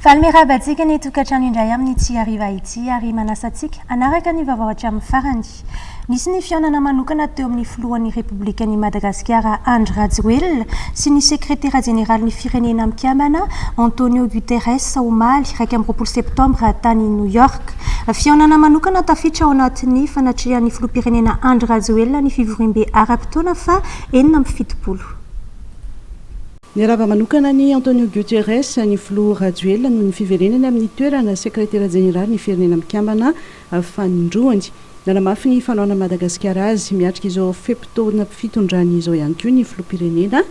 Falmerabatsika ny tokatrano indray amin'ny tsy hariva ity ary manasatsika anaraka ny vaovao hatramin'ny farany. Nisy ny fihaonana manokana teo amin'ny filohan'ny Repoblikan'i Madagasikara Andry Rajoelina sy ny sekretera jeneraly ny firenena Mikambana Antonio Guterres omaly 2 septambra tany New York. Fihaonana manokana tafiditra ao anatin'ny fanatrihan'ny filoham-pirenena Andry Rajoelina ny fivorim-be ara-potoana fa 7. Ny arava manokana ny Antonio Guterres ny filoha Rajoelina no ny fiverenany amin'ny toerana sekretera jeneraly ny firenena Mikambana fanindroany. Nanamafy ny fanaona Madagasikara azy miatrika izao feptaona fitondrany izao ihany koa ny filoham-pirenena.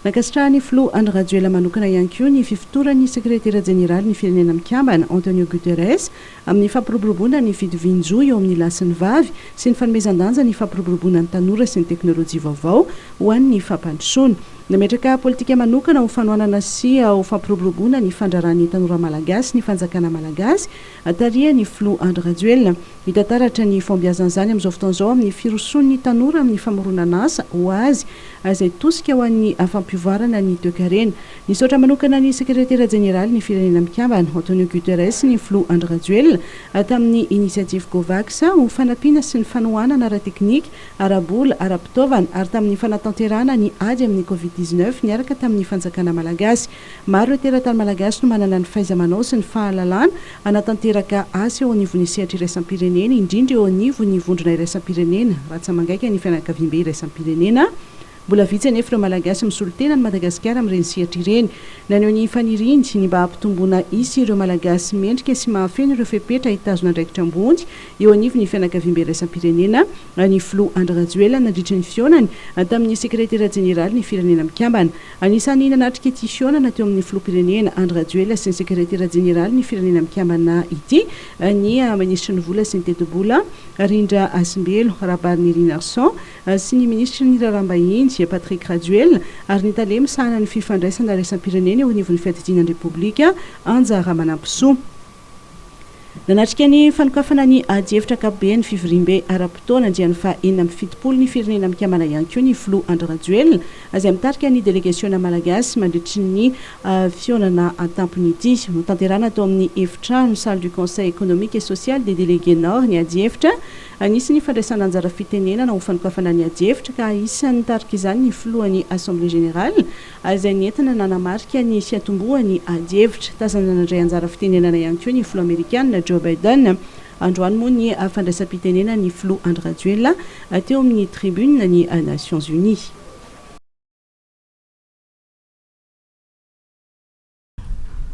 Nakasitrahany filoha Andry Rajoelina manokana ihany koa ny fifotorany sekretera jeneraly ny firenena Mikambana Antonio Guterres amin'ny fampiroboroboana ny fidivinjo eo amin'ny lasin'ny vavy sy ny fanomezan-danja ny fampiroboroboana ny tanora sy ny teknôlôjia vaovao ho an'ny fampandrosoana. Nametraka politika manokana ho fanoanana sy ho fampiroboroboana ny fandrarany tanora malagasy ny fanjakana malagasy ataria ny filoha Andry Rajoelina. Hitataratra ny fombiazan'izany amin'izao fotoan'izao amin'ny firoson'ny tanora amin'ny famoronana asa ho azy izay tosika ho an'ny fampivoarana ny toe-karena. Nisaotra manokana ny sekretera jeneraly ny firenena Mikambana Antonio Guterres ny filoha Andry Rajoelina tamin'ny inisiative COVAX ho fanampiana sy ny fanohanana ara-teknika, ara-bola, ara-pitaovana ary tamin'ny fanatanterahana ny ady amin'ny COVID-19 niaraka tamin'ny fanjakana malagasy. Maro teratany malagasy no manana ny fahaiza-manao sy ny fahalalana anatanteraka asa eo anivon'ny sehatra iraisam-pirenena indrindra eo anivon'ny vondrona iraisam-pirenena ratsamangaiky ny fianakaviam-be iraisam-pirenena. Mbola vitsy anefa ireo malagasy misolo tena ny Madagasikara amin'ireny sehatra ireny. Naneo ny faniriany ny mba hampitombona isy ireo malagasy mendrika sy mahafeno ireo fepetra hitazona andraikitra ambony eo anivon'ny fianakaviam-be iraisam-pirenena. Ny filoha Andry Rajoelina nandritra ny fihaonany tamin'ny sekretera jeneraly ny firenena Mikambana. Anisan'ny nanatrika ity fihaonana teo amin'ny filoham-pirenena Andry Rajoelina sy ny sekretera jeneraly ny firenena Mikambana ity ny ministra ny vola sy ny teti-bola Rindra Asimbelo Rabarnirina Arson sy ny ministra ny Rarambahiny Patrick Rajoelina ary ny talemy sahana ny fifandraisana raisam-pirenena eo anivon'ny fiadidianan'ny Repoblika Anja Ramanampisoa. Nanatrika ny fanokafana ny ady-hevitra ankapobeny fivorim-be ara-potoana andiany fa 7 ny firenena Mikambana ihany koa ny filoha Andry Rajoelina izay mitarika ny delegasiona malagasy mandritry ny fihaonana tampony ity. Notanterana tao amin'ny efitrano salle du conseil économique et social des délégués nord ny ady-hevitra. Anisy ny fandraisana anjara fitenenana ho fanokafana ny ady-hevitra ka isan'ny tarika izany ny filohan'ny assemblée générale izay nentina nanamarika ny fiatombohan'ny ady-hevitra. Tazana nandray anjara fitenenana ihany koa ny filoha amerikana Joe Biden. Androany moa ny fandraisam-pitenenana ny filoha Andry Rajoelina teo amin'ny tribune ny Nations Unies.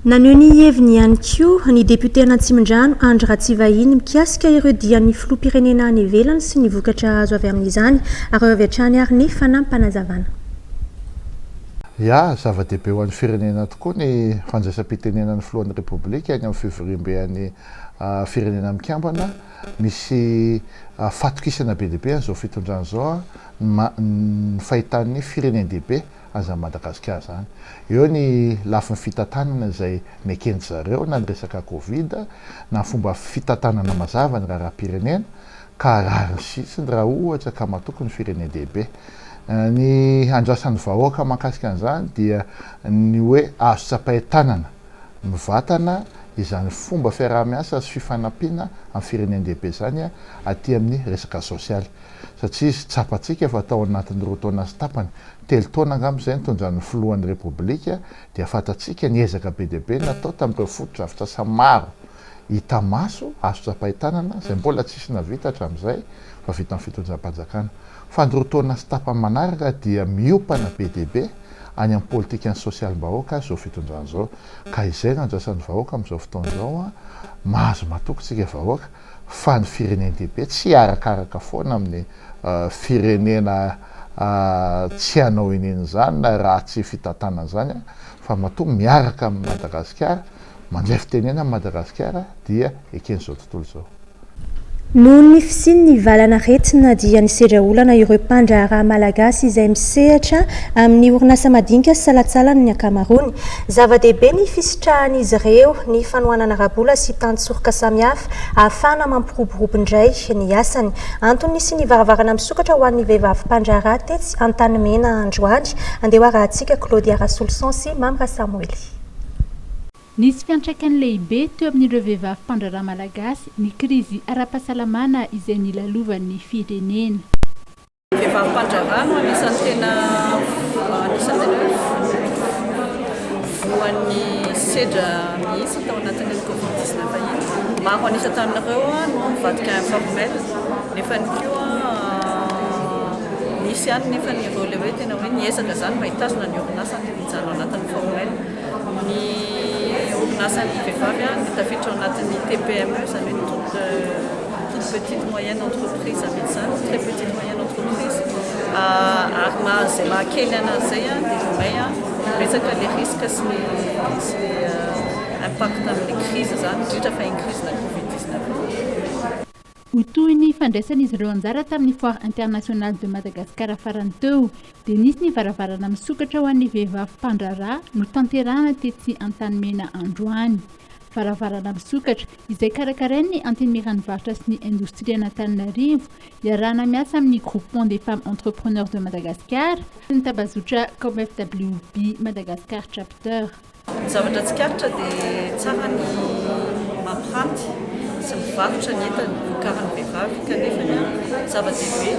Naneo ny heviny ihany koa ny député Anatsimondrano Andry Ratsivahiny mikasika ireo dian'ny filoham-pirenena any ivelany sy ny vokatra azo avy amin'izany ary avy hatrany ary ny fanampanazavana. Ya, zava-dehibe ho an'ny firenena tokoa ny fandraisam-pitenenana ny filohan'ny Repoblika any amin'ny fivorim-bean'ny firenena Mikambana. Misy fatokisana be dehibe an'izao fitondrana izao ny fahitan'ny firenena-dehibe aza Madagasikara zany. Eo ny lafin'ny fitantanana izay mekeny zareo na ny resaka Covid na fomba fitantanana mazava ny raharaham-pirenena ka rariny sitsiny raha ohatra ka matoky ny firenena-dehibe. Ny andrasan'ny vahoaka mahakasika an'izany dia ny hoe azo tsapahit-tanana mivatana izany fomba fiaraha-miasa sy fifanampiana amin'ny firenena-dehibe zany aty amin'ny resaka sosialy. Satria izy tsapatsika efa tao anatin'ny 2 taona sy tapany 3 taona angambizay nitondran'ny filohan'ny Repoblika dia fatatsika niezaka be dehibe natao tamin'ireo foto-drafitr'asa maro hita maso azo tsapahit-tanana izay mbola tsisy navita hatramin'izay fa vita amin'ny fitondram-panjakana. Fa ny 2 taona sy tapany manaraka dia miopana be dehibe any amin'ny politika ny sosialim-bahoaka izao fitondrana izao. Ka izay no andrasan'ny vahoaka amin'izao fotoana izao mahazo matoky tsika vahoaka fa ny firenena-dehibe tsy arakaraka foana amin'ny firenena tsy hanao eneny zany na raha tsy fitantanana zany fa matoa miaraka amin'ny Madagasikara mandray fitenena amin'ny Madagasikara dia eken'izao tontolo izao. Noho ny fisiany ny valana retina dia nisedra olana ireo mpandraharaha malagasy izay misehatra amin'ny orinasa madinika sy salatsalany ny ankamaroany. Zava-dehibe ny fisitrahan'izy ireo ny fanohanana rabola sy tantsorika samihafa ahafahana mampiroborobo-indray ny asany. Antony sy ny varavarana misokatra ho an'ny vehivavy mpandraharaha tetsy Antanimena androany. Andeha ho arahantsika Claudia Rasolson sy Mamra Samuel. Nisy fiantraikany lehibe teo amin'ireo vehivavy mpandraharaha malagasy ny krizy ara-pahasalamana izay nilalovan'ny firenena. Vehivavy mpandraharaha no anisan'ny tena voan'ny sedra mihitsy tao anatin'ny Covid-19 iny. Maro anisan-taninareo no mivadika informel nefa ny koa misy ihany nefa ny ireo le hoe tena hoe niezaka zany mba hitazona ny orinasa ny mijano anatin'ny formel. Ny orinasany vehivavy ny tafiditra anatin'ny TPME zany hoe toute petite moyenne entreprise amidy zany, très petite moyenne entreprise. Ary zay mahakely an'izay dia vomay betsaka le risque sy le impact amin'ny crise zany indrindra fa iny crise na Covid-19. Ho toy ny fandraisan'izy ireo anjara tamin'ny foire internationale de Madagascar farany teo dia nisy ny varavarana misokatra ho an'ny vehivavy mpandraharaha no tanterahana tetsy Antanimena androany. Varavarana misokatra izay karakarain'ny anteny ranovarotra sy ny indostria an'Antananarivo iarahana miasa amin'ny groupement des femmes entrepreneurs de Madagascar ny tabazotra comme FWB Madagascar chapter. Ny zavatra tsikaritra dia tsara ny mampiranty sy mivarotra ny entany vokarin'ny vehivavy kanefa ny zava-dehibe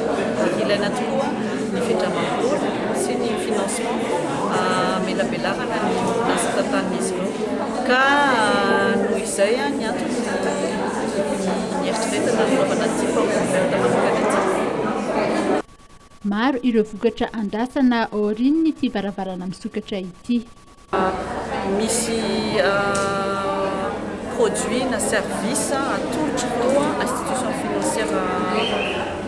ilaina tokoa ny fitramam-bola sy ny financement melabelarana ny orinasa tantanin'izy ireo ka noho izay ny antony ny eritreretana nanaovana ity paoverta manokana ity. Maro ireo vokatra andrasana aorian'ny ity varavarana misokatra ity. Misy produit na service atolotra ireo institution financière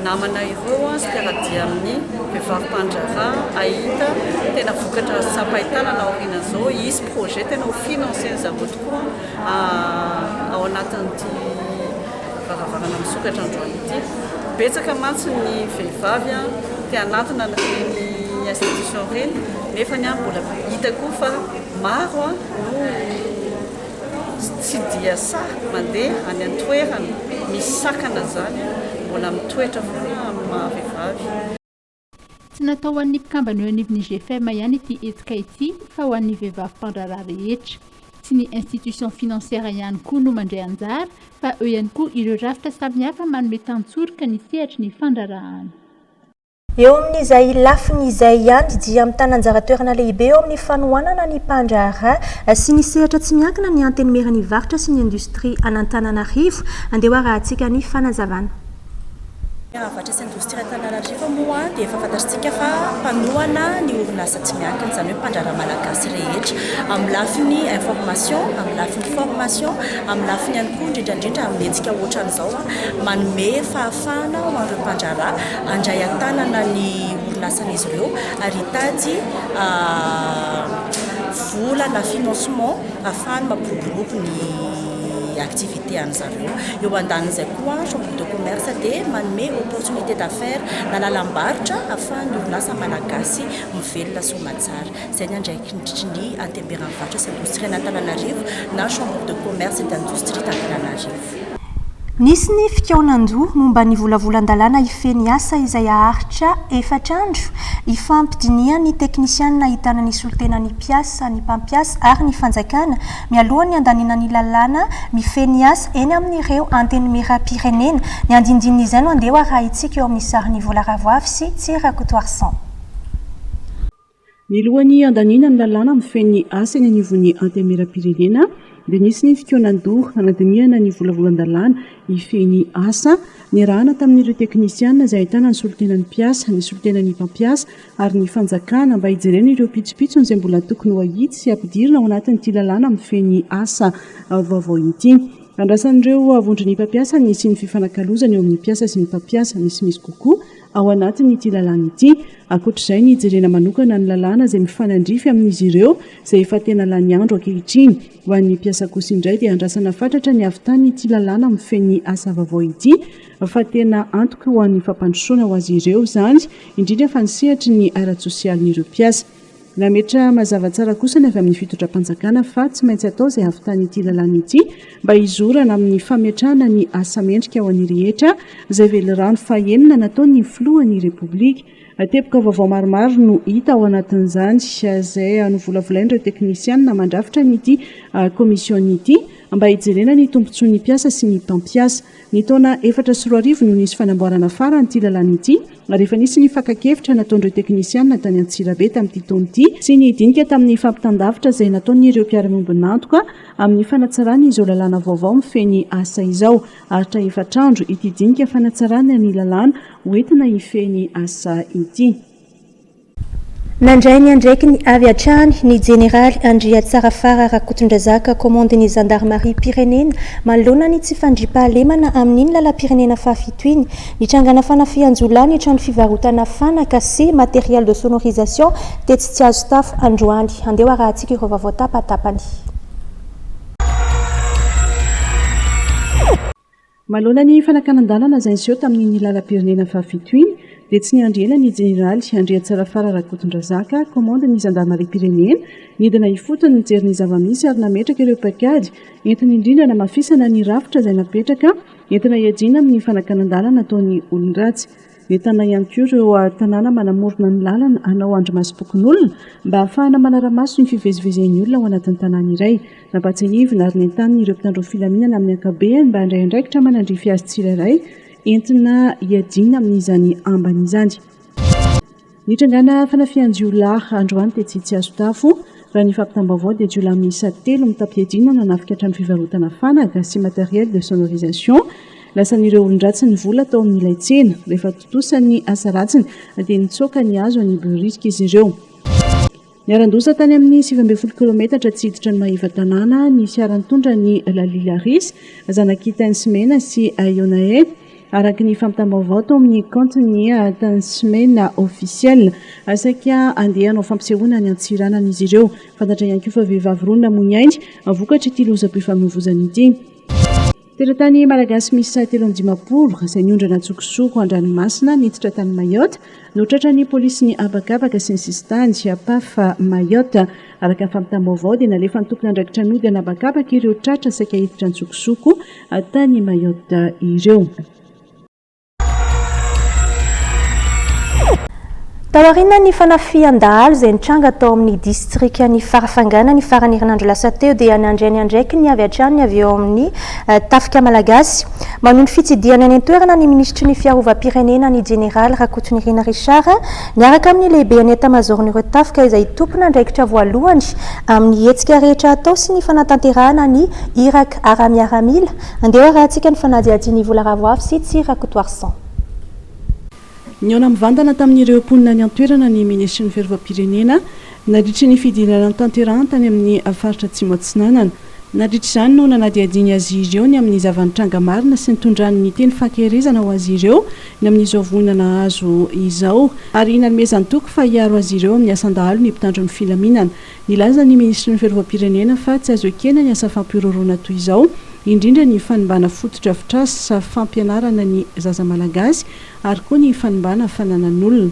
namana ireo sy mpiaradia amin'ny vehivavy mpandraharaha ahita tena vokatra sampahitana na aoriana zao izy projet tena ho financé zareo tokoa ao anatin'ity varavarana misokatra androany ity. Betsaka mantsy ny vehivavy te anatona ny institution reny nefa ny mbola hitako fa maro no tsy dia mandeha any an-toerana misy sakana zany mbola mitoetra foana amin'ny maha-vehivavy. Tsy natao ho an'ny mpikambana eo anivon'ny GFM ihany ity hetsika ity fa ho an'ny vehivavy mpandraharaha rehetra. Tsy ny institution financière ihany koa no mandray anjara fa eo ihany koa ireo rafitra samihafa manome tantsorika ny sehatry ny fandraharahana. Eo amin'izay lafiny izay ihany dia mitana anjara-toerana lehibe eo amin'ny fanohanana ny mpandraharaha sy ny sehatra tsy miankina ny antenimerany varotra sy ny indostria an'Antananarivo. Andeha arahantsika ny fanazavana. Varotra sy indostria Antananarivo moa dia efa fantatritsika fa mpanohana ny orinasa tsy miankina izany hoe mpandraharaha malagasy rehetra amin'ny lafiny information, amin'ny lafiny formation, amin'ny lafiny ihany koa indrindrandrindra amin'ny hetsika ohatran'izao manome fahafahana ho an'ireo mpandraharaha handray an-tanana ny orinasan'izy ireo ary hitady vola na financement ahafahany mampiroborobo ny activité an'zareo. Eo andanin'izay koa chambre de commerce dia manome opportunité d'affaires na lalam-barotra ahafahan'ny orinasa malagasy mivelona soamantsara. Izay ny andraikindritry ny antemberan'ny varotra sy indostria n'Antananarivo na chambre de commerce et d'industrie d'Antananarivo. Nisy ny fikaonan-doha momba ny volavolan-dalàna ifeny asa izay aharitra efatr'andro ifampidiniha ny teknisianina ahitana ny solotena ny mpiasa, ny mpampiasa ary ny fanjakana mialoha ny andanina ny lalàna mifeny asa eny amin'ireo antenimera-pirenena. Ny andindinina izay no andeha arahintsika eo amin'ny sariny Vola Ravoavy sy Tsirakotoarsan. Mialohan'ny andanina ny lalàna mifeny asa eny anivon'ny antenimera-pirenena dia nisy ny fikaonan-doha anadinihana ny volavolan-dalàna ifeny asa niarahana tamin'ireo teknisianina izay ahitana ny solotenan'ny mpiasa, ny solotenan'ny mpampiasa ary ny fanjakana mba hijerena ireo pitsopitsony izay mbola tokony ho ahitsy sy ampidirina ao anatin'ity lalàna mifeny asa vaovao ity. Andrasan'ireo avondrin'ny mpampiasa nisy ny fifanakalozana eo amin'ny mpiasa sy ny mpampiasa misy kokoa ao anatin'ity lalàna ity. Ankoatr'izay ny hijerena manokana ny lalàna izay mifanandrify amin'izy ireo izay efa tena lany andro ankehitriny. Ho an'ny mpiasa kosa indray dia andrasana fatratra ny avitan'ny ity lalàna mifeny asa vaovao ity fa tena antoka ho an'ny fampandrosoana ho azy ireo izany indrindra fa ny sehatry ny ara-tsosialin'ireo mpiasa. Nametra mazava tsara kosa ny avy amin'ny fitondram-panjakana fa tsy maintsy atao izay avitan'ny ity lalàna ity mba hizorana amin'ny fametrahana ny asa mendrika ho an'ny rehetra izay velorano fahenina nataon'ny filohan'ny Repoblika. teboka vaovao maromaro no hita ao anatin'izany izay novolavolain'ireo teknisianina mandrafitra nyity komisiona ity mba hijerena ny tombontsoa ny mpiasa sy ny mpampiasa. Ny taona 4 no nisy fanamboarana farany ity lalàna ity rehefa nisy ny fakakevitra nataon'ireo teknisianina tany Antsirabe tamin'ity taona ity sy ny dinika tamin'ny fampitandavitra izay nataon'ireo mpiara-miombinantoka amin'ny fanatsarana izao lalàna vaovao mifeny asa izao. Aritra efatrandro ity dinika fanatsarana ny lalàna hoentina hifeny asa ity. Nandray ny andraikiny avy hatrany ny jeneraly Andria Tsarafara Rakotondrazaka komandiny Gendarmerie Pirenena manoloana ny tsy fandriampahalemana amin'iny lalam-pirenena fahafito iny nitrangana fanafian-jola ny trano fivarotana fanaka sy matériel de sonorisation tetsy tsy azo tafo androany. Andeho arahantsika ireo vaovao tapatapany. Manoloana ny fanakanan-dalana izay niseho tamin'ny lalam-pirenena fahafito iny dia tsy niandriana ny jeneraly Andria Tsarafara Rakotondrazaka komandiny Gendarmerie Pirenena nidina hifotony nijery ny zava-misy ary nametraka ireo paikady entina indrindra namafisana ny rafitra izay napetraka entina hiajiana amin'ny fanakanan-dalana ataon'ny olon-dratsy. Nentana ihany koa ireo tanàna manamorona ny lalana hanao andro masompokon'olona mba ahafahana manara-maso ny fivezivezen'ny olona ao anatin'ny tanàna iray. Nampatsiahivina ary nentaniny ireo mpitandro filaminana amin'ny ankabehany mba indraindraikitra manandrify azy tsirairay entina hiajiana amin'izany ambany izany. Nitrangana fanafian-jiolahy androany tetsy tsy azo tafo raha ny fampitam-baovao dia jiolahy miisa 3 mitampiajiana nanafika trano fivarotana fanaka sy matériel de sonorisation. Lasan'ireo olon-dratsy ny vola tao amin'ilay tsena rehefa totosan'ny asa ratsiny dia nitsoaka ny azo any Boriska izy ireo. Niaran-doza tany amin'ny 7 kilometatra tsiditra ny Mahiva tanàna ny fiara nitondra ny Lalilaris zanak'Itainy Simena sy Ionae araka ny fampitam-baovao tao amin'ny compte ny Tainy Simena officiel saika andeha hanao fampisehoana ny antsiranana izy ireo. Fantatra ihany koa fa vehivavy roa namono ainy vokatra ity lozam-pifamoivoizana ity. Teratany malagasy misy 3 izay niondrana tsokosoko an-dranomasina niditra tany Mayotte notratra ny polisy ny abakabaka sy ny sistany apafa Mayotte. Araka ny fampitam-baovao dia nalefa ny tompony andraikitra nody anabakabaka ireo tratra saika hiditra ny tsokosoko tany Mayotte ireo. Tawarina ny fanafian-dahalo izay nitranga tao amin'ny distrika ny Farafangana ny farany herinandro lasa teo dia nandray ny andraiky ny avy hatrany avy eo amin'ny tafika malagasy. Manon fitsidiana ny toerana ny ministry ny fiarovam-pirenena ny jeneraly Rakotonirina Richard niaraka amin'ny lehibe ny etamazorn'ireo tafika izay tompona andraikitra voalohany amin'ny hetsika rehetra atao sy ny fanatanterahana ny Irak Aramiaramila. Andeho arahantsika ny fanadiadiany vola ravoavy sy Tsirakotoarsan. Niona mivantana tamin'ireo mponina ny antoerana ny ministry ny fiarovam-pirenena nadritra ny fidirana tanterahana tany amin'ny faritra Atsimo Atsinanana. Nadritra izany no nanadiadiny azy ireo ny amin'ny zavanitranga marina sy nitondrany ny teny fahakerezana ho azy ireo ny amin'izao vonana azo izao ary nanomezany toko fa hiaro azy ireo amin'ny asan-dahalo ny mpitandro ny filaminana. Nilaza ny ministry ny fiarovam-pirenena fa tsy azo ekena ny asa fampiroroana toy izao indrindra ny fanimbana fototra fitrasa sa fampianarana ny zaza malagasy ary koa ny fanimbana fananan'olona.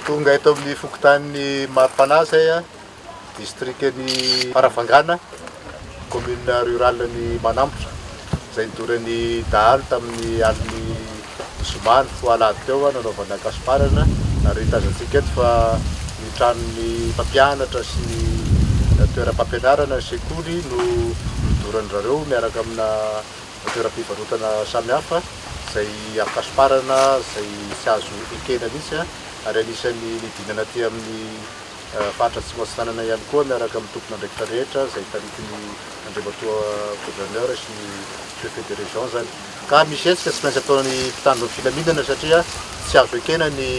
Tonga eto amin'ny fokontany Maripana zay distrik'ny Farafangana commune rurale ny Manambotra izay nidorany dahalo tamin'ny aliny Zomany fo alady teo nanaovana kasiparana ary tazantsika eto fa ny tranony mpampianatra sy ny toeram-pampianarana sekoly no nidoran'zareo miaraka amina toeram-pivarotana samihafa izay akasiparana izay tsy azo ekena mihitsy ary anisan'ny nidinana aty amin'ny faritra Atsimo Atsinanana ihany koa miaraka amin'ny tompona andraikitra rehetra izay taritiny andriamatoa gouverneur sy ny préfet de région zany. Ka misy etsika tsy maintsy ataon'ny mpitandro ny filaminana satria tsy azo ekena ny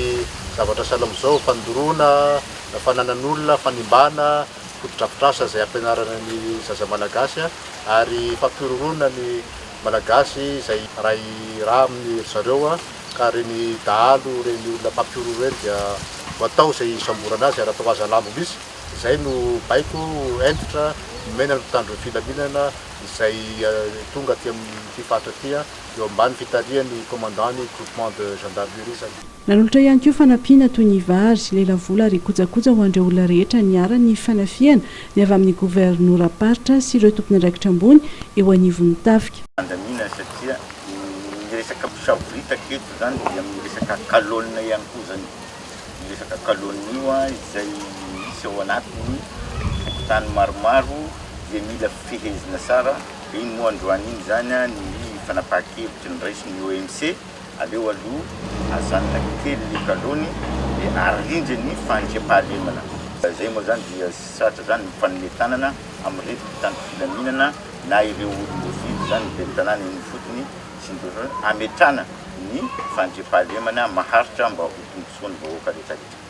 zavatra sahala amin'izao fandoroana, fananan'olona, fanimbana, fotodrafitrasa izay ampianarana ny zaza malagasy ary fampiroroana ny malagasy izay raha amin'ny zareo ka reny dahalo reny olona mpampiroro reny dia atao izay isamborana azy ary atao aza lambo misy. Izay no baiko entitra mena ny mpitandro ny filaminana izay tonga aty amin'ny faritra aty eo ambany fitalian'ny commandant ny groupement de gendarmerie zany. Nanolotra ihany koa fanampiana toy ny vary sy lelavolo ary kojakoja ho an'ireo olona rehetra niara-ny fanafiana ny avy amin'ny gouvernora paritra sy ireo tompony andraikitra ambony eo anivon'ny tafika. Andamina satria ny resaka mpisavorita keto zany dia amin'ny resaka kalônina ihany koa zany resaka kalonio izay misy ao anatiny fokotany maromaro dia mila fehezina tsara dia iny moa androany iny zany ny fanapahan-kevitry ny raisin'ny OMC aleo aloha azanona kely le kalony dia arindry ny fandriam-pahalemana zay moa zany dia saratra zany mifanometanana amin'ny reto tany filaminana na ireo olondofidy zany be tanàna iny fotony sy ametrana ny fandriam-pahalemana maharitra mba ho tombosoan'ny vahoaka rehetrarehetra.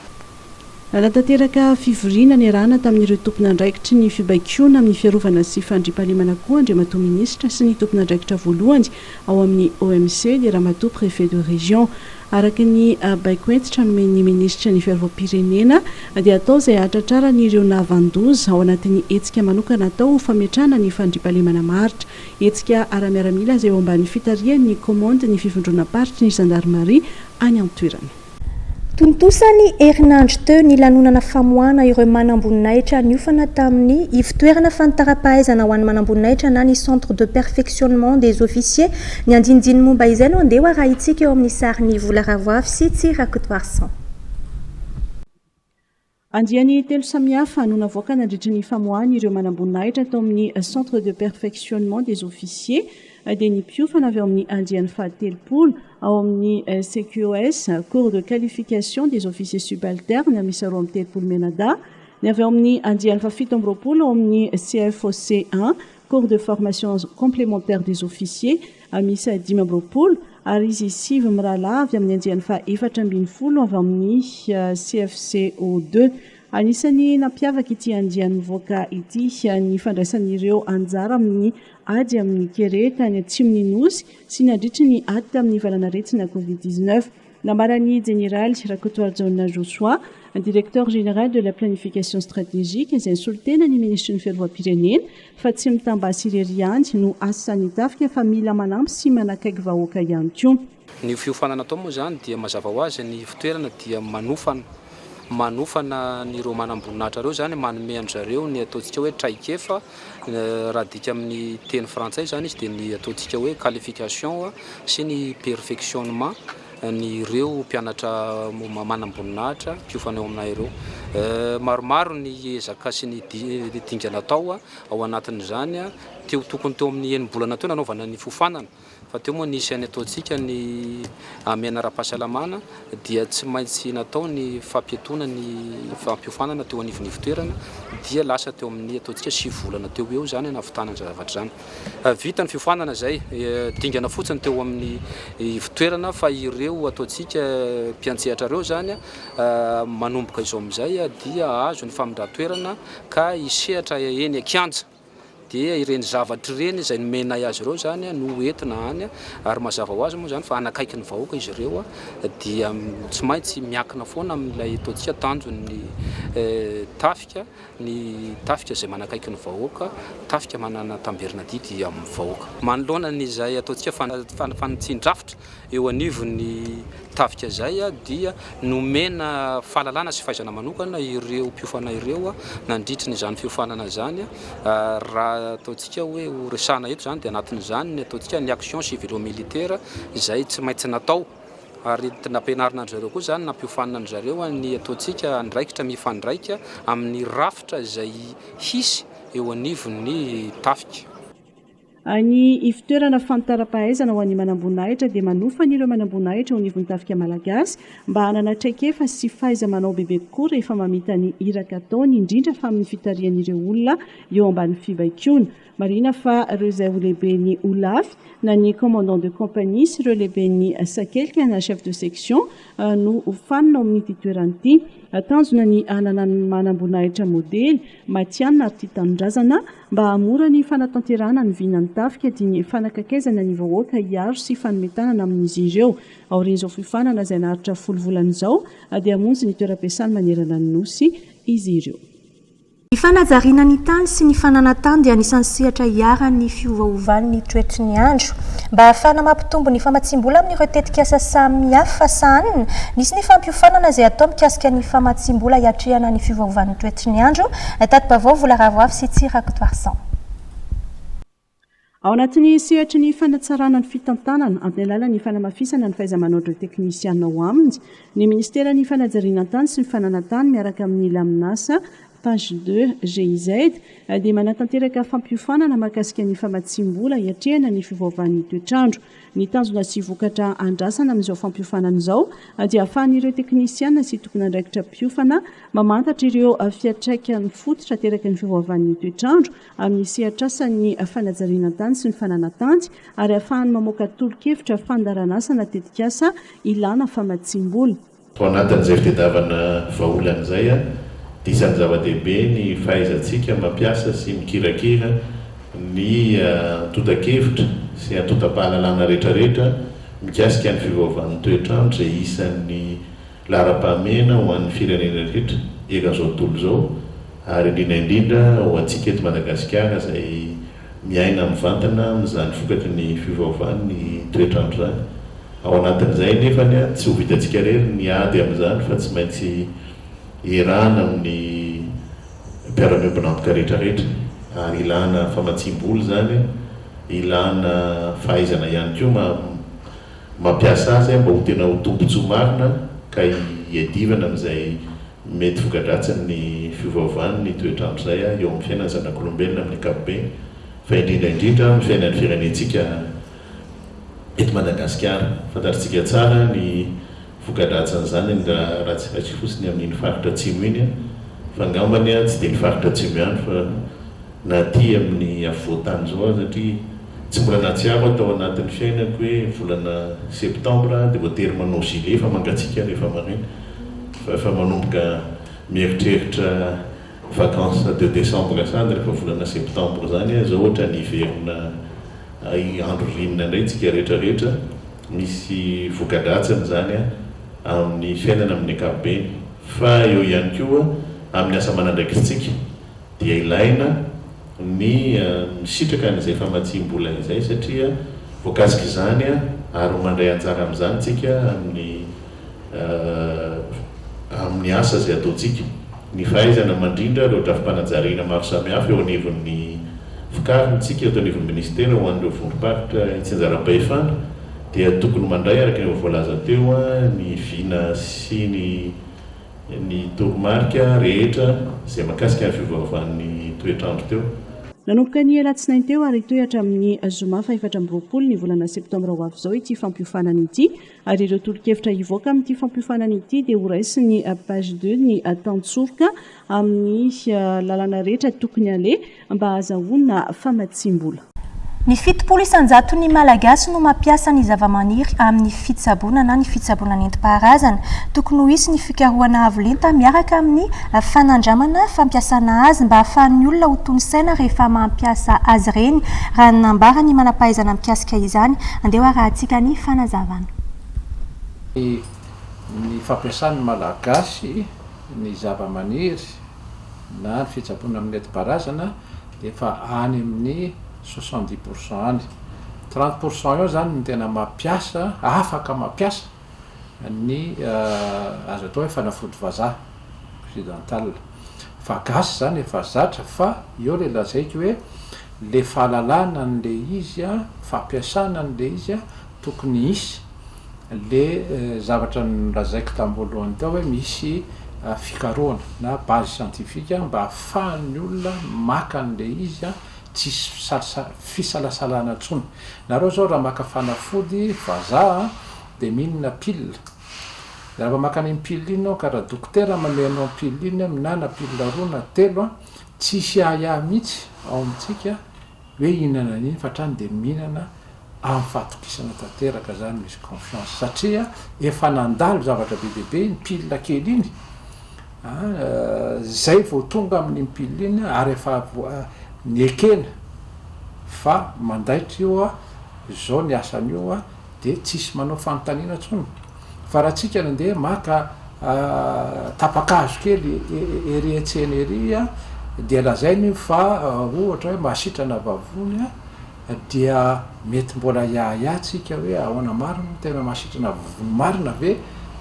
Natanteraka fivoriana ny arahana tamin'ireo tompona andraikitry ny fibaikona amin'ny fiarovana sy fandriam-pahalemana koa Andriamatoa Minisitra sy ny tompona andraikitra voalohany ao amin'ny OMC dia Ramatoa Préfet de Région. Araka ny baikoentitra ny Minisitra ny Fiarovam-pirenena dia atao izay atratrara n'ireo navandoza ao anatin'ny hetsika manokana atao fametrana ny fandriam-pahalemana maharitra. Hetsika ara-miaramila izay eo amban'ny fitarian'ny commande ny fivondrona paritry ny gendarmerie any an-toerana. Tontosany herinandro teo ny lanonana famoahana ireo manamboninahitra niofana tamin'ny ivitoerana fantara-pahaizana ho an'ny manamboninahitra na ny centre de perfectionnement des officiers ny andinidiny momba izay no andeha raha itsika eo amin'ny sariny Vola Ravoafy sy Tsirakotoarsan. Andiany telo samihafa no navoaka nandritra ny famoahana ireo manamboninahitra tao amin'ny centre de perfectionnement des officiers dia ny mpiofana avy ao amin'ny andiany fahatelopolo ao amin'ny CQOS cours de qualification des officiers subalternes misy roa amin'ny telopolo menada ny avy ao amin'ny andiany fafito amby roapolo ao amin'ny CFOC 1 cours de formation complémentaire des officiers misy dimy amby roapolo ary izy sivy mirahalahy avy amin'ny andiany faefatra ambin'ny folo avy amin'ny CFCO 2. Anisany nampiavaka ity andiany voaka ity ny fandraisan'ireo anjara amin'ny ady amin'ny kereta ny atsimony nosy sy ny andritry ny ady tamin'ny valana retsina Covid-19. Namarany général Rakotoarjaona Joshua, directeur général de la planification stratégique izay nisolo tena ny ministre ny fiarovam-pirenena fa tsy mitambasy irery ihany no asa sanitafika fa mila manampy sy manakaiky vahoaka ihany koa. Ny fiofanana atao moa zany dia mazava ho azy ny fitoerana dia manofana ny reo manamboninahitra reo zany manome anjareo ny ataontsika hoe traikefa raha dika amin'ny teny frantsay zany izy dia ny ataontsika hoe qualification sy ny perfectionnement ny ireo mpianatra manamboninahitra mpiofana eo aminay ireo maromaro ny ezaka sy ny dingana atao ao anatin'izany tokony teo amin'ny enim-bolana teo nanaovana ny fiofanana fa teo moa nisy any ataontsika ny amena ara-pahasalamana dia tsy maintsy natao ny fampietona ny fampiofanana teo anivon'ny fitoerana dia lasa teo amin'ny ataontsika 6 volana teo eo zany navitana zavatra zany vita ny fiofanana zay dingana fotsiny teo amin'ny fitoerana fa ireo ataontsika mpiantsehatra reo zany manomboka izao amin'izay dia azo ny famindra-toerana ka isehatra eny akianja dia ireny zavatra ireny izay nomenay azy ireo zany no entina any ary mazava ho azy moa zany fa anakaiky ny vahoaka izy ireo dia tsy maintsy miakina foana amin'ilay ataontsika tanjony tafika izay manakaiky ny vahoaka tafika manana tamberina didy amin'ny vahoaka manoloana n'izay ataontsika fanitsin-drafitra eo anivon'ny tafika zay dia nomena fahalalana sy fahaizana manokana ireo mpiofana ireo nandritry n'izany fiofanana zany raha ataontsika hoe resana eto zany dia anatin'izany ny ataontsika ny action civilo-militaire izay tsy maintsy natao ary nampianarina an'zareo koa zany nampiofanana an'zareo ny ataontsika andraikitra mifandraika amin'ny rafitra izay hisy eo anivon'ny tafika. Ny ifitoerana fantara-pahaizana ho an'ny manamboninahitra dia manofana ireo manamboninahitra ho anivon'ny tafika malagasy mba hanana traikefa sy fahaiza manao bebe kokoa rehefa mamita ny iraka ataony indrindra fa amin'ny fitarian'ireo olona eo amban'ny fibaikona. Marina fa ireo izay ho lehiben'ny olafy na ny commandant de compagnie sy ireo lehiben'ny sakelika na chef de section no hofanina ao amin'ity toerana ity. Tanjona ny anana ny manamboninahitra modely matianina ary tia tanindrazana mba hamora ny fanatanterahana ny vinan'ny tafika dia ny fanakaikaizana ny vahoaka hiaro sy fanometanana amin'izy ireo. Aorian'izao fiofanana izay naharitra 10 volana izao dia hamonjy ny toeram-piasany manerana ny nosy izy ireo. Ny fanajariana ny tany sy ny fananantany dia anisan'ny sehatra hiaran'ny fiovaovan'ny toetry ny andro. Mba ahafahana mampitombo ny famatsim-bola amin'ireo tetikasa samihafa sahanina, nisy ny fampiofanana izay atao mikasika ny famatsim-bola hiatrehana ny fiovaovan'ny toetry ny andro. Tato-baovao Vola Ravoafy sy Tsirakotoarsan. ao anatin'ny sehatra ny fanatsarana ny fitantanana amin'ny alalan'ny fanamafisana ny fahaiza-manaodry teknisiana ao aminy ny ministera ny fanajariana-tany sy ny fananantany miaraka amin'ny laminasa page 2 GIZ dia manatanteraka fampiofanana mahakasika ny famatsim-bola hiatrehana ny fivaovan'ny toetrandro ny tanjona sy vokatra andrasana amin'izao fampiofanana izao dia ahafahan'ireo teknisiana sy tokony andraikitra mpiofana mamantatra ireo fiatraikany fototra teraka ny fivaovan'ny toetrandro amin'ny sehatrasany fanajariana-tany sy ny fananantany ary ahafahany mamoaka tolo-kevitra fandaranasa tetikasa ilana famatsim-bola. Ao anatin'izay fitadiavana vaolan'izay isan'ny zava-dehibe ny fahaizantsika mampiasa sy mikirakira ny tota-kevitra sy atota-pahalalana rehetrarehetra mikasika ny fivaovan'ny toetrandro izay isan'ny lara-pahamehana ho an'ny firenena rehetra ekan'izao tontolo izao ary indrindra ho antsika eto Madagasikara izay miaina amin'ny vantana amin'izany fokatry ny fivaovan'ny toetrandro zany. Ao anatin'izay nefa tsy ho vitantsika rery ny ady amin'izany fa tsy maintsy irana amin'ny mpiara-miombonantoka rehetrarehetra ary ilana famatsim-bola zany ilana fahaizana ihany koa mampiasa azy mba ho tena ho tombontsoa-marina ka hiadivana amin'izay mety vokadratsiny fivaovan'ny toetrandro zay eo amin'ny fiainana zanak'olombelona amin'ny ankapobeny fa indrindra amin'ny fiainan'ny firenentsika eto Madagasikara. Fantatritsika tsara ny vokadratsan'izany raha tsy fatsika fotsiny amin'iny faritra atsimo iny fa angambany tsy dia ny faritra atsimo ihany fa na ty amin'ny afovoan-tany zao satria tsy mbola nahatsiaro atao anatin'ny fiainako hoe volana septambra dia voatery manao gilet fa mangatsika rehefa marina fa efa manomboka mieritreritra vacances de décembre sady rehefa volana septambra zany zao ohatra ny hiverina andro rinina indray tsika rehetrarehetra misy vokadratsany zany amin'ny fiainana amin'ny ankapobeny fa eo ihany koa amin'ny asa manandraikitsika dia ilaina ny misitraka n'izay famatsim-bola izay satria voakasika izany ary mandray anjara amin'izany tsika amin'ny asa izay ataontsika ny fahaizana mandrindra ireo drafim-panajariana maro samihafa eo anivon'ny fikarintsika eto anivon'ny ministera ho an'ireo vondrom-paritra itsinjaram-pahefana dia tokony mandray araka ny voalaza teo ny vina sy ny toromarika rehetra izay mahakasika ny fivaovan'ny toetrandro teo. Nanomboka ny alatsinainy teo ary tohatra amin'ny zoma fa 4 ny volana septambra ho avy izao ity fampiofanana ity ary ireo tolo-kevitra hivoaka amin'ity fampiofanana ity dia ho raisiny page 2 ny tantsorika amin'ny lalana rehetra tokony aleha mba ahazahoana famatsim-bola. Ny 70 isanjato ny malagasy no mampiasa ny zavamaniry amin'ny fitsaboana na ny fitsaboana nentim-paharazana tokony ho isy ny fikarohana avolenta miaraka amin'ny fanandramana fampiasana azy mba ahafahan'ny olona ho tony saina rehefa mampiasa azy reny raha nambara ny manampahaizana mikasika izany andeha arahantsika ny fanazavana. Ny fampiasan'ny malagasy ny zavamaniry na ny fitsaboana amin'ny nentim-paharazana dia efa any amin'ny 70% any 30% eo zany ny tena mampiasa afaka mampiasa ny azo atao hoe fanafody vazaha occidental fa gasy zany efa zatra fa eo le lazaiko hoe le fahalalana n'le izy fampiasana n'le izy tokony isy le zavatra nolazaiko tamboalohany tao hoe misy fikarohana na base scientifique mba ahafahan'ny olona maka n'le izy tsisy fisalasalana ntsony. Nareo zao raha maka fanafody vazaha dia mihinana pile. Raha maka ny pile iny ka raha dokotera manenao pile iny minana pile roa na telo tsisy aya mihitsy ao amintsika hoe hihinana an'iny fa trany dia mihinana amin'ny fahatokisana tanteraka zany misy confiance satria efa nandalo zavatra be dehibe ny pile kely iny zay vao tonga amin'ny pile iny ary efa ny ekena fa mandaitra io zao ny asan'io dia tsisy manao fanontaniana ntsony fa raha tsika nandeha maka tapakazo kely ery an-tsena ery dia lazainy fa ohatra hoe mahasitrana vavony dia mety mbola iatsika hoe ahoana marina tena mahasitrana vavony marina ve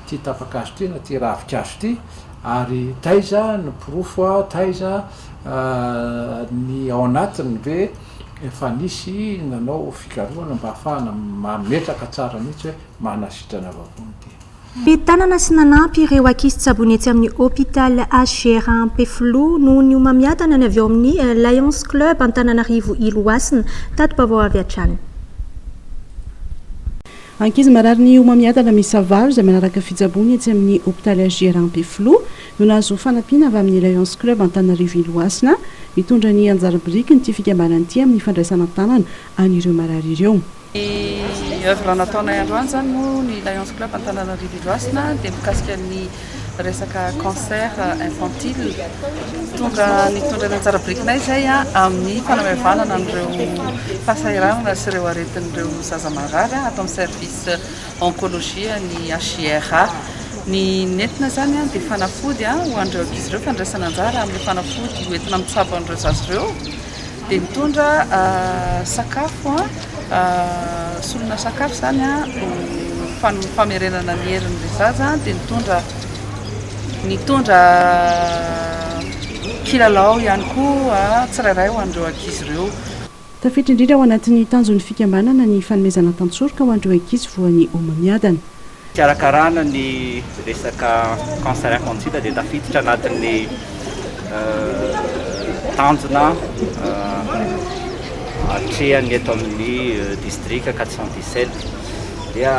ty tapakazo ty na ty ravikazo ty ary taiza ny pirofo taiza ny ao anatiny hoe efa nisy nanao fikaroana mba ahafahana mametraka tsara mihitsy hoe manasitrana vavony ty tanana sy nanampy ireo ankizy tsabony etsy amin'ny hôpital HGR Ampeflo noho ny homamiadana ny avy eo amin'ny Lions Club Antananarivo Iloasina tato-baovao avy hatrany. Ankizy marary ny homamiadana misy valo izay manaraka fijabony etsy amin'ny hôpital HGR Ampeflo no nahazo fanampiana avy amin'ny Lions Club Antananarivo Iloasina mitondra ny anjara biriky ny fikambanany ity amin'ny fandraisana tanana an'ireo marary ireo. Œuvre nataonay androany zany moa ny Lions Club Antananarivo Iloasina dia mikasika ny resaka cancer infantile mitondra ny anjara birikinay zay amin'ny fanamaivanana an'ireo fahasahiranana sy ireo aretin'ireo zaza marary atao amin'ny service oncologie ny HGR. Ny nentina zany dia fanafody ho an'ireo ankizy ireo fandraisana anjara amin'ny fanafody hoentina mitsabo an'ireo zaza ireo dia mitondra sakafo solona sakafo zany famerenana ny herin'ilay zaza dia mitondra kilalao ihany koa tsirairay ho an'ireo ankizy ireo. Tafiditra indrindra ao anatin'ny tanjon'ny fikambanana ny fanomezana tantsoroka ho an'ireo ankizy voan'ny homamiadana. Karakarana ny resaka cancer infantile dia tafiditra anatin'ny tanjona atrehany eto amin'ny district 417 dia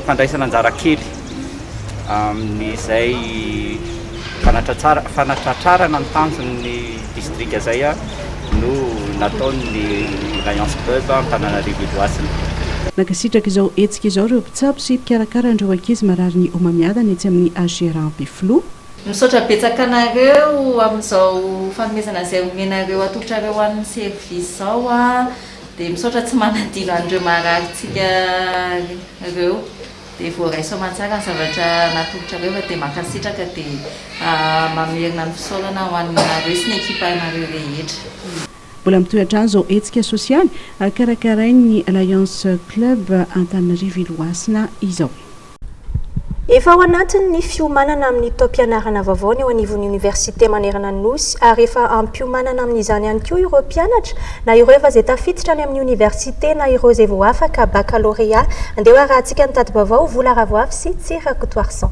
fandraisana anjara kely amin'izay fanatratrarana ny tanjon'ny district zay no nataon'ny Lions Club Antananarivo Iloasina. Nakasitraka izao etsika izao ireo mpitsabo sy mpikarakara an'ireo ankizy marary ny homamiadana etsy amin'ny HGR Ampeflo. Misaotra betsaka anareo amin'izao fanomezana izay omenareo atotrareo ho an'ny service zao dia misaotra tsy manadino an'ireo mararintsika ireo dia voaraiso aman-tsara ny zavatra natolotrareo dia makasitraka dia mamerina ny fisaorana ho an'nareo sy ny ekipanareo rehetra. Mbola mitoetra any izao etsika sosialy karakarain'ny Lions Club Antananarivo Iloasina izao. Efa ao anatin'ny fiomanana amin'ny taom-pianarana vaovao ny eo anivon'ny Université Manerana Nosy ary efa ampiomanana amin'izany ihany koa ireo mpianatra na ireo efa izay tafiditra any amin'ny université na ireo izay vao afaka baccalauréat andeha arahantsika ny tadim-baovao vola ravoafy sy Tsirakotoarsan.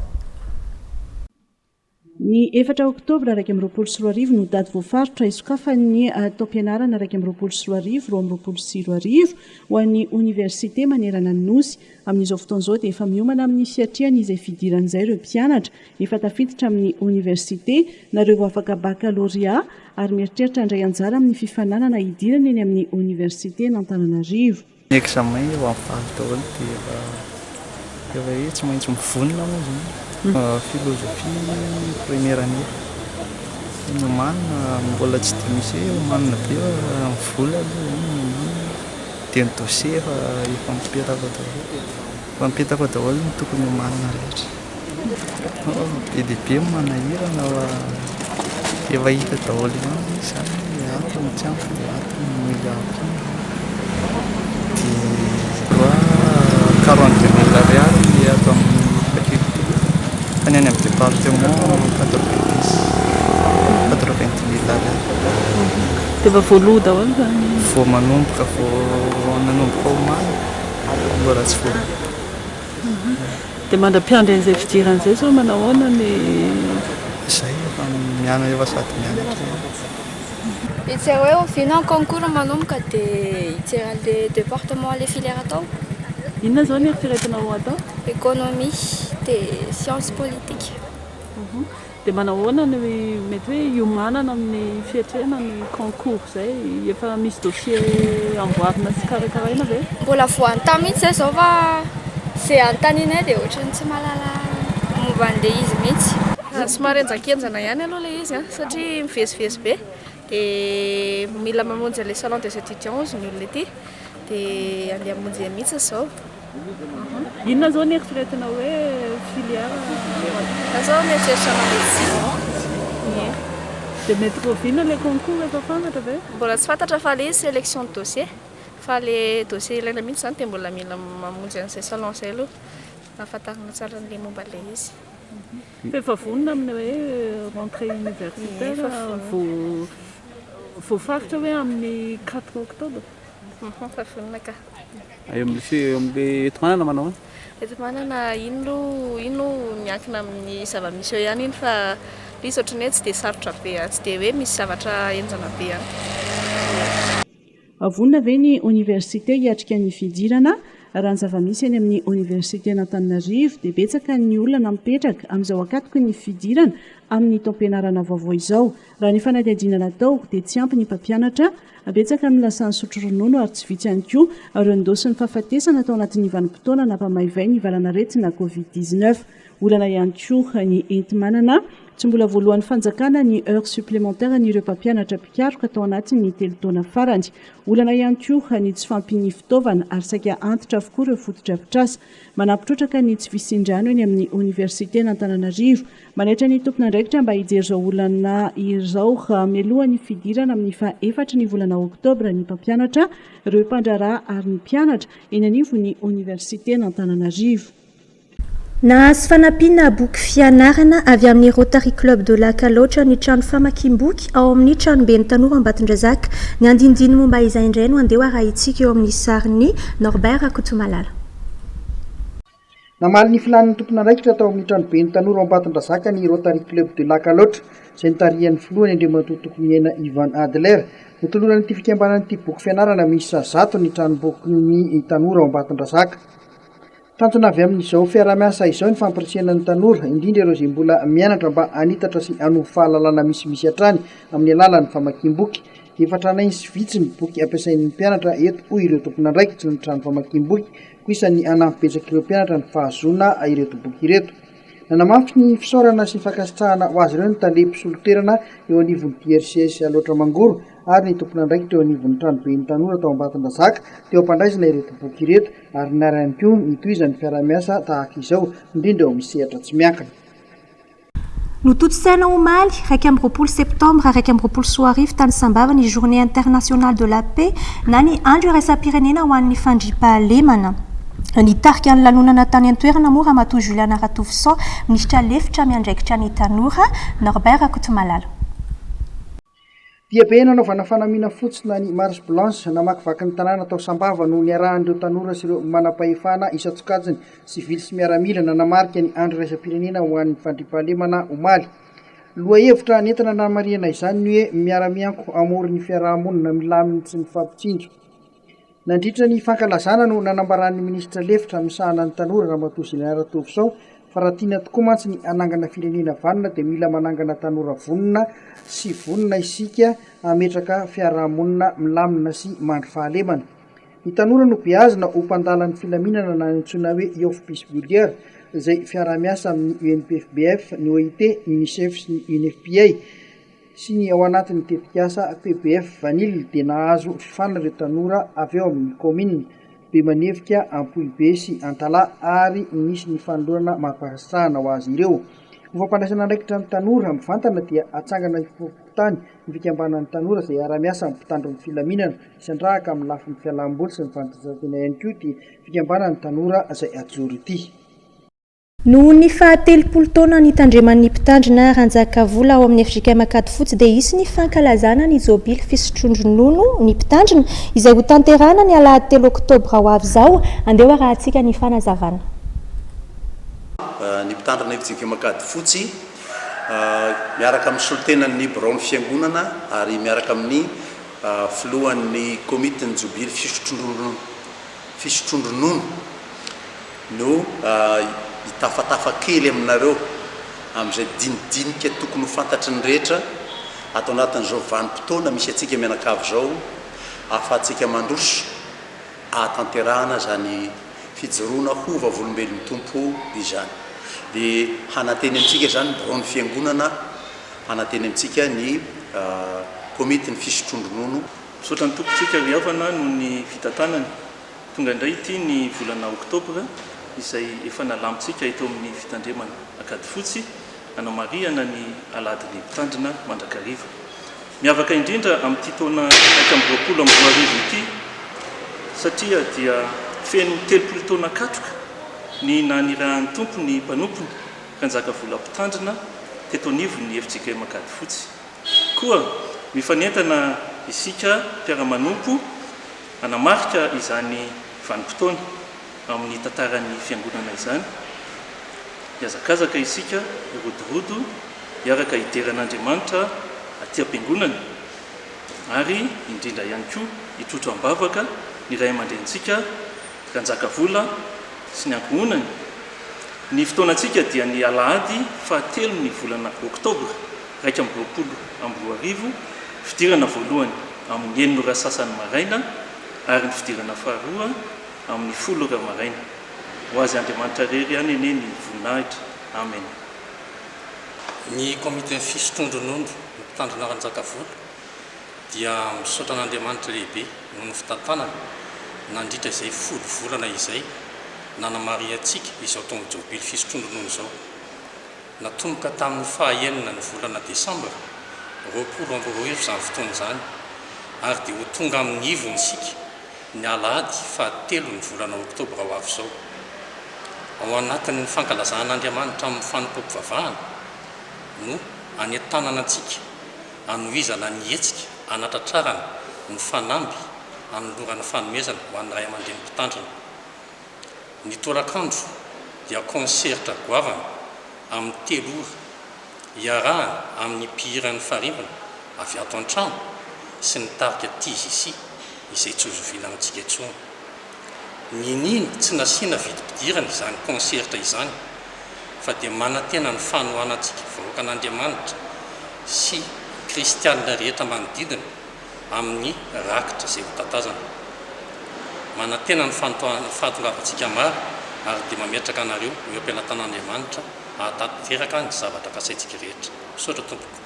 Ny 4 oktobra 2024 no daty voafaritra isokafan'ny taom-pianarana 2024 2024 ho an'ny Université Manerana Nosy. Amin'izao fotoan'izao dia efa miomana amin'ny fiatriany izay fidiran'izay ireo mpianatra efa tafiditra amin'ny université na ireo vao afaka baccalauréat ary mieritreritra handray anjara amin'ny fifananana hidirana eny amin'ny université n'Antananarivo. Ny examen eo amin'ny faly daholo dia efa tsy maintsy mivonona moa zany. Philosophie première année nomanina mbola tsy dia misy omanina be amin'ny vola dia ny dossier efa mipetako daholo ny tokony omanina rehetra. Be dia be manahirana efa hita daholo ihany izany ato ny tsy ampy ato ny mila ampy dia 42 000 ariary ny ato amin'ny any amin'ny département 90 000 ariary. Dia efa voaloha daholo zany? Vao nanomboka homana mbola tsy voaloha. Dia mandra-piandry an'izay fidiran'izay sao manao ahoana ny izay efa mianatra efa sady mianatra. Itsery hoe oviana ny concours manomboka dia itsery an'ilay département ilay filière atao. Inona zao ny eritreretinao atao? Économie dia sciences politique. Dia manao ahoana ny mety hoe iomanana amin'ny fiatrehana ny concours izay efa misy dossier amboarina sy karakaraina ve? Mbola vao anontany mihitsy izay zao fa izay anontanianay dia ohatran'ny tsy mahalala momba an'ilay izy mihitsy. Somary enjakenjana ihany aloha ilay izy satria mivezivezy be dia mila mamonjy ilay salon des étudiants ny olona ety dia andeha hamonjy mihitsy izao. Inona zao ny eritreretina hoe filière? Zao mieritreritra médecine. Dia mety roviana ilay concours efa fantatra ve? Mbola tsy fantatra fa ilay sélection de dossier. Fa ilay dossier ilaina mihitsy zany dia mbola mila mamonjy an'izay salon izay aloha ahafantarana tsara an'ilay momba ilay izy. Fa efa vonona amin'ny hoe rentrée universitaire vao voafaritra hoe amin'ny 4 octobre fafonina ka amin'le etomanana manao eto manana ino miankina amin'ny zava-misy eo ihany iny fa lisy ohatrany hoe tsy dia sarotra be tsy dia hoe misy zavatra enjana be any avonina ve ny oniversité hiatrika ny fidirana raha ny zava-misy eny amin'ny oniversité n'Antananarivo dia betsaka ny olona mipetraka amin'izao akatoko ny fidirana amin'ny taom-pianarana vaovao izao raha ny fanadihadiana natao dia tsy ampy ny mpampianatra betsaka amin'ny lasany sotro ronono ary tsy vitsy ihany koa ireo ndosiny fahafatesana tao anatin'ny vanim-potoana nampamaivay ny valanaretina covid-19 olana ihany koa ny enti-manana tsy mbola voalohan'ny fanjakana ny heure supplémentaire n'ireo mpampianatra mpikaroka tao anatin'ny telo taona farany olana ihany koa ny tsy fampiny fitaovana ary saika antitra avokoa ireo fototra-pitrasa manampitrotraka ny tsy visindrano eny amin'ny oniversité n'Antananarivo manaitra ny tompona andraikitra mba hijery izao olana izao mialohan'ny fidirana amin'ny faha-efatra ny volana oktobra ny mpampianatra ireo mpandraraha ary ny mpianatra eny anivon'ny oniversité n'Antananarivo. Nahazo fanampiana boky fianarana avy amin'ny Rotary Club de la Kaloatra ny trano famakiam-boky ao amin'ny tranobe ny Tanora Ambatondrazaka ny andindiny momba izay indray no andeha raha itsika eo amin'ny sarin'ny Norbert Kotomalala. Namaly ny filan'ny tompona andraikitra tao amin'ny tranobe ny Tanora Ambatondrazaka ny Rotary Club de la Kaloatra izay nitarihan'ny filohany Andriamatoa miaina Ivan Adler nitolorany ity fikambanan'ity boky fianarana misy 100 ny tranomboky ny Tanora Ambatondrazaka. Tanjona avy amin'izao fiaramiasa izao ny fampirisihana ny tanora indrindra ireo izay mbola mianatra mba hanitatra sy hanovo fahalalana misimisy hatrany amin'ny alalan'ny famakiam-boky. Efa tranainy sy vitsy ny boky ampiasain'ny mpianatra eto hoy ireo tompon'andraikitra ny trano famakiam-boky koa isan'ny anampibetsaka ireo mpianatra ny fahazoana ireto boky ireto. Nanamafy ny fisaorana sy ny fankasitrahana ho azy ireo ny talebi soloterana eo anivon'ny DRCS Aloatra Mangoro ary ny tompon'andraikitra eo anivon'ny tranobe ny Tanora tao Ambatondrazaka teo ampandraisana ireto boky ireto ary narany koa nitohizan'ny fiaramiasa tahaka izao indrindra eo amin'ny sehatra tsy miankina. Nototosaina omaly 2 septembre 20 tany Sambava ny journée internationale de la paix na ny andro iraisam-pirenena ho an'ny fandriampahalemana. Nitarika ny lanonana tany an-toerana moa Ramatoa Juliana Ratovisan ministra lefitra miandraikitra ny Tanora Norbert Kotomalala. Diabe nanaovana fanamiana fotsina ny Marche Blanche namakivaky ny tanàna tao Sambava no niarahan'ireo tanora sy ireo manam-pahefana isa-tsokajiny sivily sy miaramila nanamarika ny andro iraisam-pirenena ho an'ny fandriampahalemana omaly. Loha hevitra nentina namarihana izany ny hoe miara-mianko amory ny fiarahamonina milaminy sy ny fampitsinjo. Nandritra ny fankalazana no nanambaran'ny ministra lefitra misahana ny tanora Ramatoa Juliana Ratovisan fa raha tiana tokoa mantsy ny anangana firenena vanona dia mila manangana tanora vonona sy vonona isika hametraka fiarahamonina milamina sy mandry fahalemana. Ny tanora no beazina ho mpandalan'ny filaminana na antsoina hoe Yoff Peace Builder izay fiaramiasa amin'ny UNPFBF, ny OIT, ny UNICEF sy ny UNFPA sy ny ao anatin'ny tetikasa PBF Vanille dia nahazo fifanina ireo tanora avy eo amin'ny commune Bemanevika, Ampohibe sy Antala ary nisy ny fanolorana mampahasarana ho azy ireo. Ny fampandraisana andraikitra ny tanora mivantana dia atsangana tany ny fikambanan'ny tanora izay ara-miasa mpitandro ny filaminana isandrahaka amin'ny lafin'ny fialamboly sy ny fanatanjahantena ihany koa dia fikambanan'ny tanora izay ajoro ity. Noho ny faha-telopolo taona nitandreman'ny mpitandrina Ranjakavola ao amin'ny Afrika Makady fotsy dia isy ny fankalazana ny jobily fisotrondronono ny mpitandrina izay ho tanterahana ny alahady 3 oktobra ho avy izao andeha raha antsika ny fanazavana. Ny mpitandrina Afrika Makady fotsy miaraka amin'ny solotenan'ny Braon fiangonana ary miaraka amin'ny filohan'ny komite ny jobily fisotrondronono no hitafatafa kely aminareo amin'izay dinidinika tokony ho fantatry ny rehetra atao anatin'izao vanim-potoana misy atsika mianakavy izao ahafahantsika mandroso ahatanterahana zany fijoroana hova volombelon'ny tompo izany. Dia hanateny amintsika zany Braon fiangonana, hanateny amintsika ny komite ny fisotrondronono. Misaotra ny tompontsika riavana no ny fitantanany tonga indray ity ny volana oktobra izay efa nalamitsika eto amin'ny fitandremana Akady fotsy anamariana ny aladiny mpitandrina Mandrakariva. Miavaka indrindra amin'ity taona 2020 ity satria dia feno 30 taona katroka ny nanirahan'ny tompo ny mpanompony Ranjakavola mpitandrina teto anivon'ny FJK Makady fotsy. Koa mifanentana isika mpiara-manompo anamarika izany vanim-potoana amin'ny tantaran'ny fiangonana izany. Iazakazaka isika irodorodo iaraka hideran'Andriamanitra aty am-piangonana ary indrindra ihany koa hitrotro am-bavaka ny ray aman-drentsika Ranjaka Vola sy ny ankohonany. Ny fotoanantsika dia ny alahady 7 ny volana Oktobra 2020 fidirana voalohany amin'ny 9 ora sasany maraina ary ny fidirana faharoa amin'ny 10 ora maraina. Ho azy Andriamanitra rery any ene ny voninahitra. Amen. Ny komite fisotrondronondo mpitandrina Ranjaka Vola dia misaotra an'Andriamanitra lehibe noho ny fitantanana nandritra izay folo volana izay nanamary antsika izao taon'ny jobily fisotrondronondo izao. Natomboka tamin'ny 9 ny volana Desambra 2022 izany fotoana izany ary dia ho tonga amin'ny ivony isika ny alahady 7 ny volana Oktobra ho avy izao. Ao anatin'ny fankalazan'Andriamanitra amin'ny fanompom-pivavahana no any an-tanana antsika anohizana ny hetsika anatratrarana ny fanamby anolorana fanomezana ho an'ny ray aman-dreny mpitandrina. Ny tolakandro dia konserta goavana amin'ny 3 ora iarahana amin'ny mpihiran'ny farivana avy ato an-trano sy ny tarika TJC izay tsy hozovina amintsika intsony. Ninino tsy nasiana vidim-pidirana izany konserta izany fa dia manantena ny fanohanantsika vahoaka an'Andriamanitra sy kristianina rehetra manodidina amin'ny rakitra izay hotatazana. Manantena ny fahatongavantsika maro ary dia mametraka anareo eo am-pialan-tan'Andriamanitra ahatateraka ny zavatra kasaintsika rehetra. Misaotra tompoko.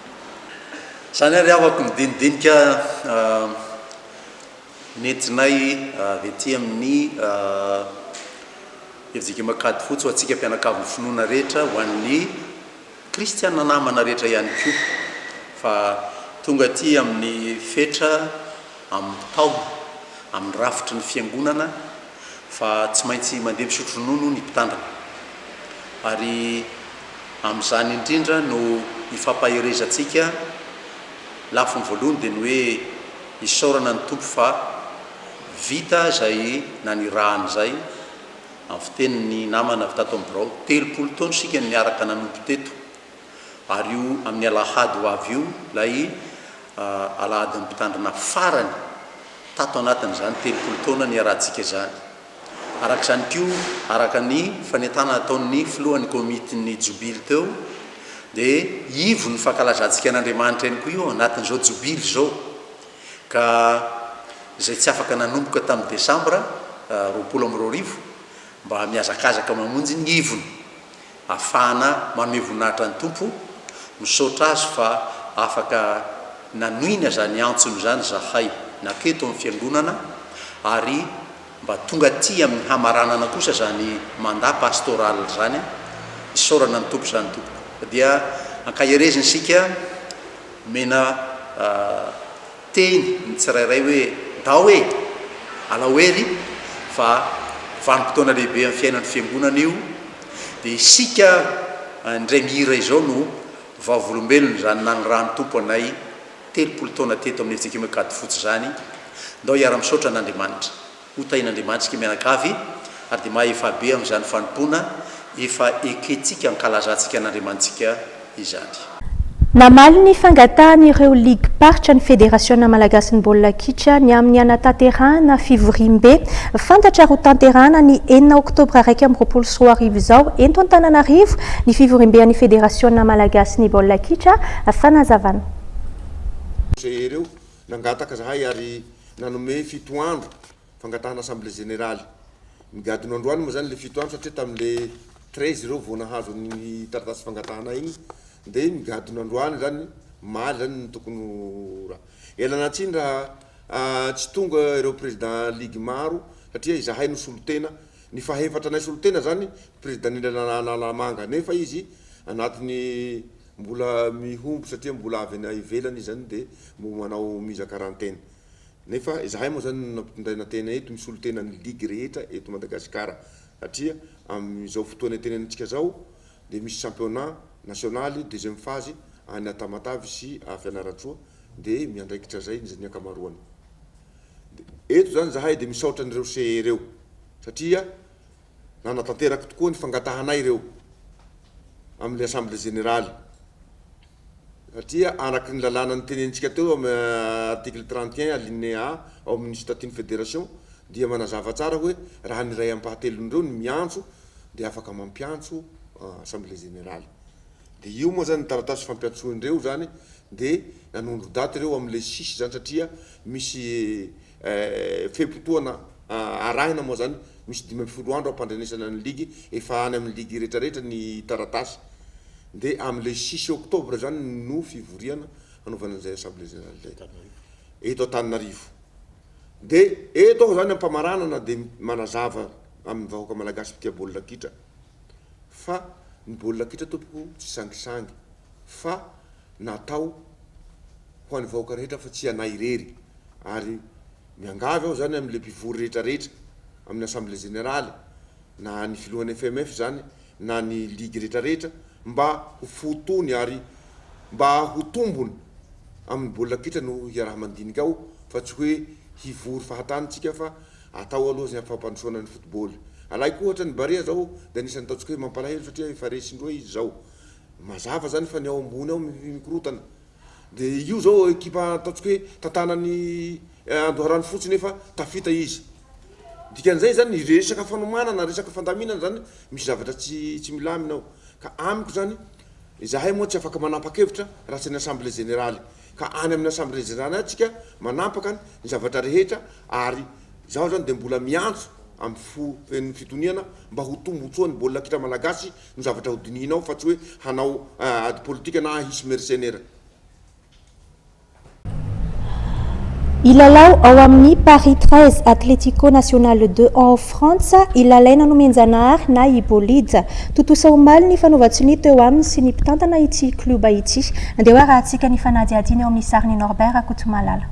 Zany ary afaka midinidinika nentinay vety amin'ny evizika makady fotsy ho atsika mpianakavy finoana rehetra ho an'ny kristianina namana rehetra ihany koa fa tonga aty amin'ny fetra amin'ny tao amin'ny rafitry ny fiangonana fa tsy maintsy mandeha misotro-ronono ny mpitandrina ary amin'izany indrindra no ifampaherezantsika lafiny voalohany dia ny hoe isaorana ny tompo fa vita zay na ny rahany zay amin'ny fitenin'ny namana avy tato amin'ny birao 30 taona sika niaraka nanompo teto ary io amin'ny alahady ho avy io lay alahady ny mpitandrina farany tato anatin'izany 30 taona niarantsika zany. Araka izany koa araka ny fanentana ataon'ny filohan'ny komitin'ny jobily teo dia ivo ny fankalazantsika an'Andriamanitra ihany koa io anatin'izao jobily zao ka izay tsy afaka nanomboka tamin'ny Desambra 2022 mba miazakazaka mamonjy ny ivony ahafahana manome voninahitra ny tompo misaotra azy fa afaka nanoina zany antsony zany zahay naketo amin'ny fiangonana ary mba tonga aty amin'ny hamaranana kosa zany mandat pastoral zany isaorana ny tompo zany tompo dia ankahereziny sika mena teny ny tsirairay hoe dao hoe alahoery fa vanim-potoana lehibe amin'ny fiainan'ny fiangonana io dia isika indray mihira izao no vavolombelona zany nanyrano tompo anay 30 taona teto amin'ny efitsika makady fotsy zany ndao hiara-misaotra an'Andriamanitra ho tain'Andriamanitra sika mianakavy ary dia maha-efa be amin'izany fanompona efa eketsika ankalazantsika an'Andriamanitsika izany. Namaly ny fangatan'ireo ligue paritra ny federasiona malagasy ny baolina kitra ny amin'ny anatanterahana fivorimbe fantatra ho tanterahana ny 9 oktobra 2024 izao eto Antananarivo ny fivorimbean'ny federasiona malagasy ny baolina kitra fanazavana. Ireo nangataka zahay ary nanome 7 andro fangatahana assemblée générale migadona androany moa zany le 7 andro satria tamin'le 13 ireo vao nahazo ny taratasy fangatahana igny dia migadona androany zany maly zany tokony raha elanatsiny raha tsy tonga ireo président ligue maro satria zahay no solotena ny fahefatra nay solotena zany président Nilalamanga nefa izy anatiny mbola mihombo satria mbola avy any ivelany zany dia mbo manao mise à quarantaine nefa zahay moa zany nampitondraina tena eto misolo tena ny ligue rehetra eto Madagasikara satria amin'izao fotoana tenenantsika zao dia misy championnat national deuxième phase any Tamatavy sy Fianarantsoa dia miandraikitra zay ny ankamaroany. Eto zany zahay dia misaotra an'ireo CE reo satria nanatanteraka tokoa ny fangatahanay reo amin'ny assemblée générale satria araky ny lalàna ny tenentsika teo amin'ny article 31 alinéa A ao amin'ny statut fédération dia manazava tsara hoe raha ny ray ampahatelon'ireo ny miantso dia afaka mampiantso assemblée générale. Dia io moa zany taratasy fampiantsoandreo zany dia nanondro daty reo amin'le 6 zany satria misy fepotoana arahina moa zany misy 12 andro ampandrenesana ny ligue efa any amin'ny ligue rehetrarehetra ny taratasy dia amin'le 6 octobre zany no fivoriana anaovana an'izay assemblée générale zay eto Antananarivo. Dia eto aho zany ampamaranana dia manazava amin'ny vahoaka malagasy tia baolina kitra fa ny baolina kitra tompoko tsy sangisangy fa natao ho an'ny vahoaka rehetra fa tsy anay irery ary miangavy aho zany amin'le mpivory rehetrarehetra amin'ny assemblée générale na ny filohan'ny FMF zany na ny ligue rehetrarehetra mba ho fotony ary mba ho tombony amin'ny baolina kitra no hiaraha mandinika ao fa tsy hoe hivory fahatanitsika fa atao aloha zay fampandrosoana ny football. Alaiko ohatra ny Barea zao dia anisan'ny ataontsika hoe mampalahelo satria efa resindroa izy zao mazava zany fa ny ao ambony ao mikorotana dia io zao ekipa ataontsika hoe tantanany Andoharano fotsiny efa tafita izy. Dikan'izay zany resaka fanomanana resaka fandaminana zany misy zavatra tsy milamina ao ka amiko zany zahay moa tsy afaka manapa-kevitra raha tsy ny assemblée générale ka any amin'ny assemblée générale atsika manapaka ny zavatra rehetra ary zaho zany dia mbola miantso amin'ny fitoniana mba ho tombotsoa ny baolina kitra malagasy no zavatra hodininao fa tsy hoe hanao ady politika na hisy mercenaire. Ilalao ao amin'ny Paris 13 Atlético National 2 en France ilalaina no menjanahary na i bolide totosa omaly ny fanaovatsiny teo aminy sy ny mpitantana ity kluba ity andeha hoe raha antsika ny fanadiadiny eo amin'ny sariny Norbert Akotomalala.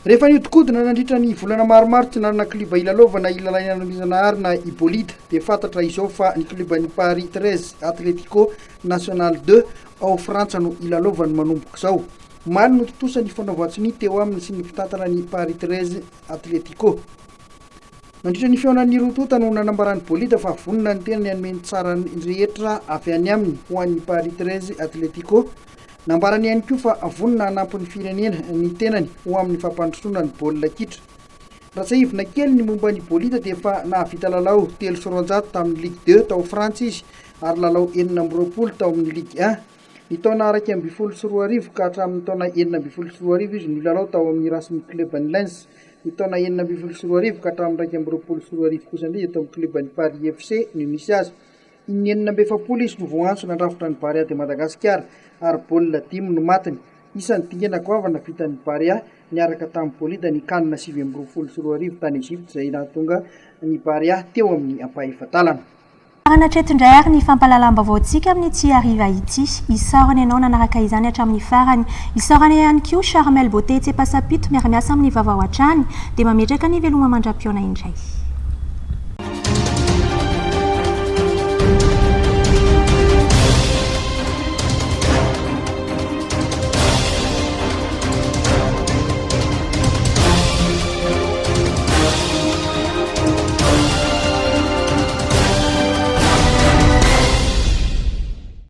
Rehefa niodikodina nandritra ny volana maromaro tsy nanana kluba ilalaovana ilalaina no menjanahary na i bolide dia fantatra izao fa ny kluba ny Paris 13 Atlético National 2 ao Frantsa no ilalaovany manomboka izao. Maly no totosa ny fanaovatsiny teo aminy sy ny mpitantana ny Paris 13 Atlético. Nandritra ny feonan'ny rotota no nanambarany bolida fa vonona ny tena ny anomeny tsara ny rehetra avy any aminy ho an'ny Paris 13 Atlético. Nambarany ihany koa fa vonona hanampy ny firenena ny tenany ho amin'ny fampandrosoana ny baolina kitra. Ratsahivina kely ny momba ny bolida dia efa nahavita lalao 300 tamin'ny Ligue 2 tao Frantsa izy ary lalao 420 tao amin'ny Ligue 1. Ny taona araiky amby 24 ka hatramin'ny taona 424 izy nilalao tao amin'ny Erasmus Club ny Lens. Ny taona 424 ka hatramin'ny 224 kosa indray tao amin'ny club ny Paris FC no nisy azy. Ny 470 izy no voantso nandrafitra ny Barea de Madagascar ary baolina 5 no matiny. Isan'ny dingana goavana vitan'ny Barea niaraka tamin'ny bolida ny kanina 724 tany Egypte izay nahatonga ny Barea teo amin'ny ampahefatalana. Anatretindray ary ny fampalalam-baovaontsika amin'ny ity hariva ity isaorana ianao nanaraka izany hatramin'ny farany isaorana ihany koa Charmel Beauté Tsepasapito miara-miasa amin'ny vavao hatrany dia mametraka ny veloma mandram-piona indray.